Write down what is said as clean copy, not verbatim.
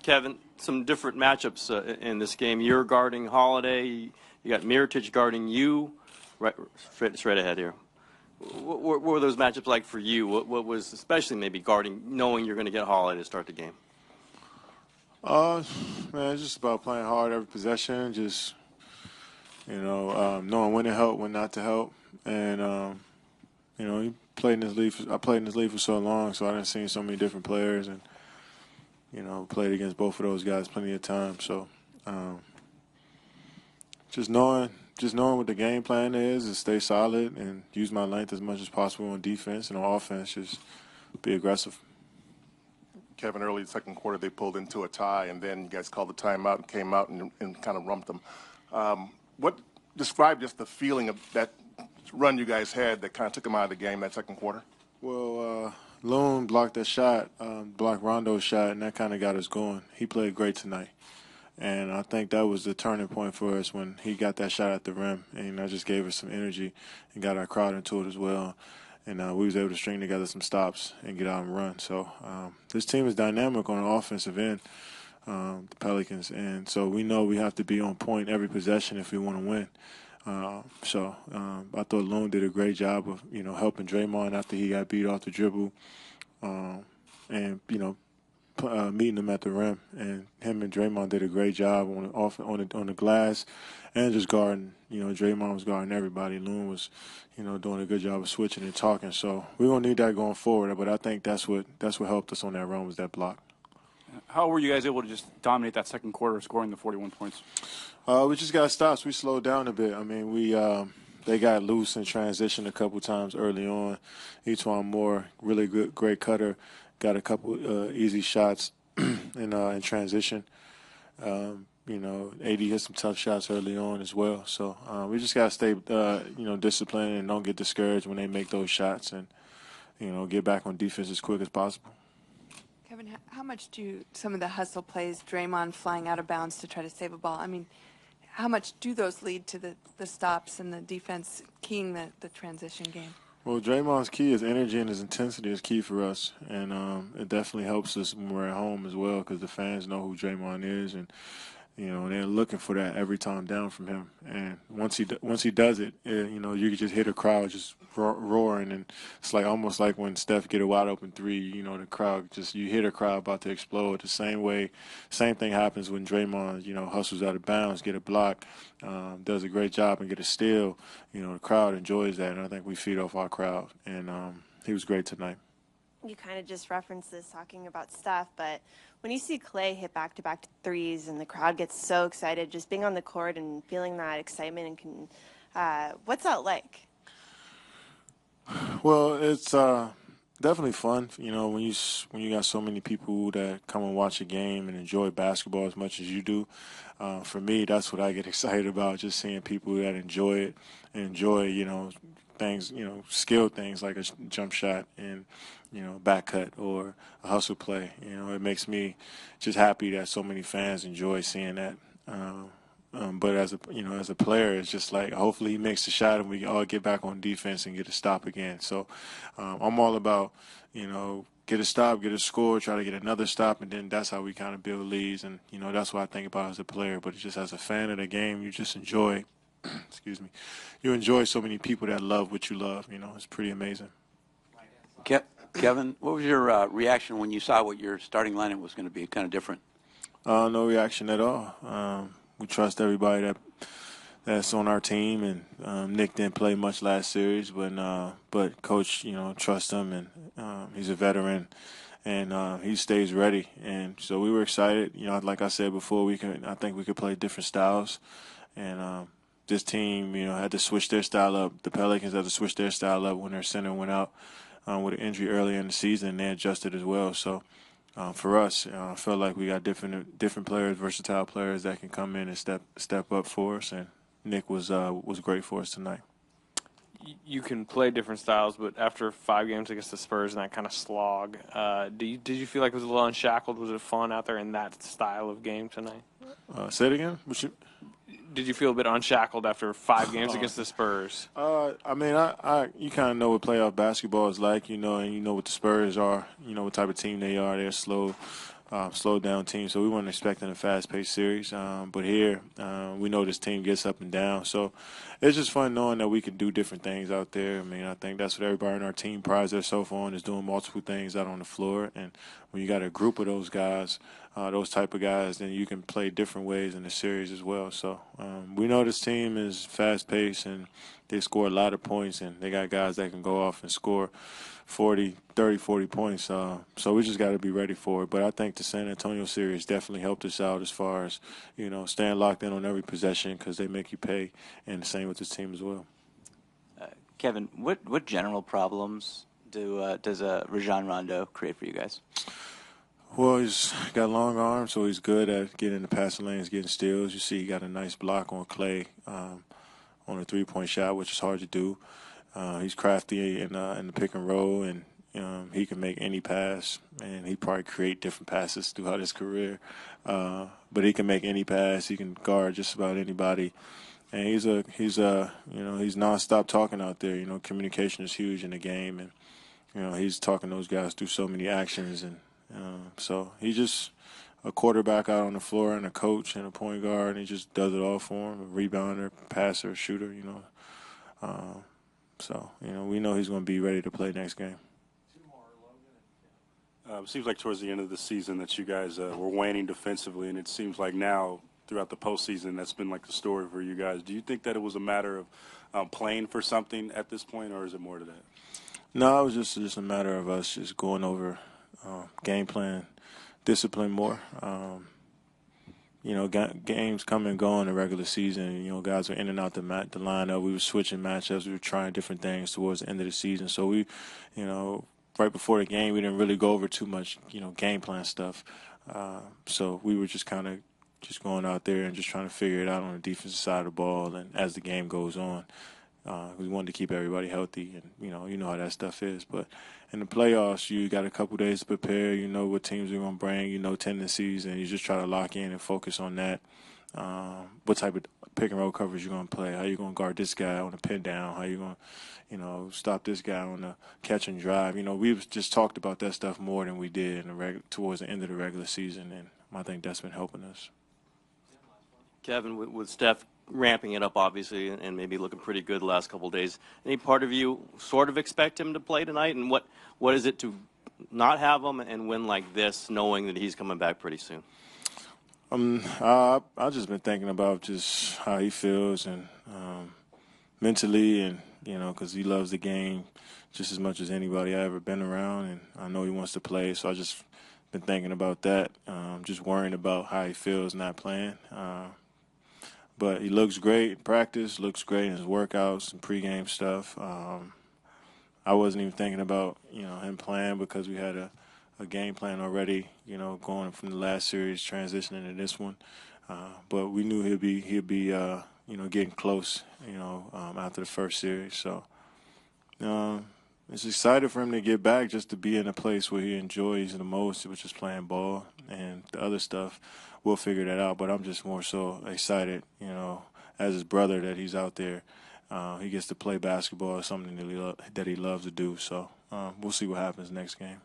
Kevin, some different matchups in this game. You're guarding Holiday. You got Mirotic guarding you. Right, straight ahead here. What were those matchups like for you? What was especially maybe guarding, knowing you're going to get Holiday to start the game? Man, it's just about playing hard every possession. Just knowing when to help, when not to help, and I played in this league for so long, so I done seen so many different players, and played against both of those guys plenty of times. So, just knowing what the game plan is stay solid and use my length as much as possible on defense, and on offense, just be aggressive. Kevin, early second quarter, they pulled into a tie, and then you guys called the timeout and came out and kind of rumped them. Describe just the feeling of that run you guys had that kind of took them out of the game that second quarter? Well, Loon blocked that shot, blocked Rondo's shot, and that kind of got us going. He played great tonight. And I think that was the turning point for us when he got that shot at the rim. And that just gave us some energy and got our crowd into it as well. And we was able to string together some stops and get out and run. So this team is dynamic on the offensive end, the Pelicans. And so we know we have to be on point every possession if we want to win. I thought Loon did a great job of, helping Draymond after he got beat off the dribble meeting him at the rim. And him and Draymond did a great job on the glass and just guarding. Draymond was guarding everybody. Loon was, doing a good job of switching and talking. So we're going to need that going forward. But I think that's what helped us on that run was that block. How were you guys able to just dominate that second quarter, scoring the 41 points? We just got stops. We slowed down a bit. I mean, they got loose in transition a couple times early on. Etuan Moore, really great cutter, got a couple easy shots in transition. AD hit some tough shots early on as well. So we just got to stay, disciplined and don't get discouraged when they make those shots and, get back on defense as quick as possible. Kevin, how much do some of the hustle plays, Draymond flying out of bounds to try to save a ball, how much do those lead to the stops and the defense keying the transition game? Well, Draymond's key, his energy and his intensity is key for us, and it definitely helps us when we're at home as well because the fans know who Draymond is, and they're looking for that every time down from him. And once he does it, you can just hear the crowd just roaring, and it's almost like when Steph get a wide open three, the crowd you hear the crowd about to explode. Same thing happens when Draymond, hustles out of bounds, get a block, does a great job and get a steal. The crowd enjoys that, and I think we feed off our crowd. And he was great tonight. You kind of just referenced this talking about Steph, but when you see Clay hit back-to-back threes and the crowd gets so excited, just being on the court and feeling that excitement, and what's that like? Well, it's definitely fun. When you got so many people that come and watch a game and enjoy basketball as much as you do. For me, that's what I get excited about, just seeing people that enjoy it and enjoy, things, skilled things like a jump shot and, back cut or a hustle play. It makes me just happy that so many fans enjoy seeing that. But as a player, it's just hopefully he makes the shot and we all get back on defense and get a stop again. So I'm all about, get a stop, get a score, try to get another stop, and then that's how we kind of build leads. And, that's what I think about as a player. But just as a fan of the game, you just enjoy excuse me, you enjoy so many people that love what you love. It's pretty amazing. Kevin, what was your reaction when you saw what your starting lineup was going to be? Kind of different. No reaction at all. We trust everybody that's on our team, and Nick didn't play much last series, but Coach, trusts him, and he's a veteran, and he stays ready. And so we were excited. Like I said before, I think we could play different styles, and this team, had to switch their style up. The Pelicans had to switch their style up when their center went out with an injury earlier in the season, and they adjusted as well. So for us, I felt like we got different players, versatile players that can come in and step up for us, and Nick was great for us tonight. You can play different styles, but after 5 games against the Spurs and that kind of slog, did you feel like it was a little unshackled? Was it fun out there in that style of game tonight? Say it again? Did you feel a bit unshackled after 5 games against the Spurs? You kind of know what playoff basketball is like, and you know what the Spurs are, what type of team they are. They're slow, slowed down team, so we weren't expecting a fast-paced series. But here, we know this team gets up and down, so it's just fun knowing that we can do different things out there. I mean, I think that's what everybody in our team prides themselves on, is doing multiple things out on the floor. And when you got a group of those guys, those type of guys, then you can play different ways in the series as well. So we know this team is fast-paced, and they score a lot of points, and they got guys that can go off and score 40 points. So we just got to be ready for it. But I think the San Antonio series definitely helped us out as far as, staying locked in on every possession, because they make you pay, and the same with this team as well. Kevin, what general problems does Rajon Rondo create for you guys? Well, he's got long arms, so he's good at getting in the passing lanes, getting steals. You see he got a nice block on Clay on a three-point shot, which is hard to do. He's crafty in the pick and roll, and he can make any pass, and he probably create different passes throughout his career. But he can make any pass. He can guard just about anybody, and he's nonstop talking out there. Communication is huge in the game, and he's talking those guys through so many actions, and so he's just a quarterback out on the floor, and a coach, and a point guard, and he just does it all for him. A rebounder, passer, shooter. So, we know he's going to be ready to play next game. It seems like towards the end of the season that you guys were waning defensively, and it seems like now throughout the postseason that's been like the story for you guys. Do you think that it was a matter of playing for something at this point, or is it more to that? No, it was just a matter of us just going over game plan, discipline more. Games come and go in the regular season. Guys were in and out the lineup. We were switching matchups. We were trying different things towards the end of the season. So we, right before the game, we didn't really go over too much, game plan stuff. So we were just kind of just going out there and just trying to figure it out on the defensive side of the ball. And as the game goes on, we wanted to keep everybody healthy, and you know how that stuff is. But in the playoffs, you got a couple days to prepare. You know what teams are going to bring. Tendencies, and you just try to lock in and focus on that. What type of pick and roll coverage you're going to play? How you going to guard this guy on a pin down? How you going to stop this guy on a catch and drive? We've just talked about that stuff more than we did towards the end of the regular season, and I think that's been helping us. Kevin, with Steph ramping it up, obviously, and maybe looking pretty good the last couple of days, any part of you sort of expect him to play tonight? And what is it to not have him and win like this, knowing that he's coming back pretty soon? I've just been thinking about just how he feels, and mentally, and because he loves the game just as much as anybody I've ever been around, and I know he wants to play, so I just been thinking about that, just worrying about how he feels not playing. But he looks great in practice, looks great in his workouts and pregame stuff. I wasn't even thinking about, him playing, because we had a game plan already, going from the last series, transitioning to this one. But we knew he'd be getting close, after the first series. So it's excited for him to get back, just to be in a place where he enjoys the most, which is playing ball. And the other stuff, we'll figure that out. But I'm just more so excited, as his brother, that he's out there. He gets to play basketball. It's something that he loves to do. So we'll see what happens next game.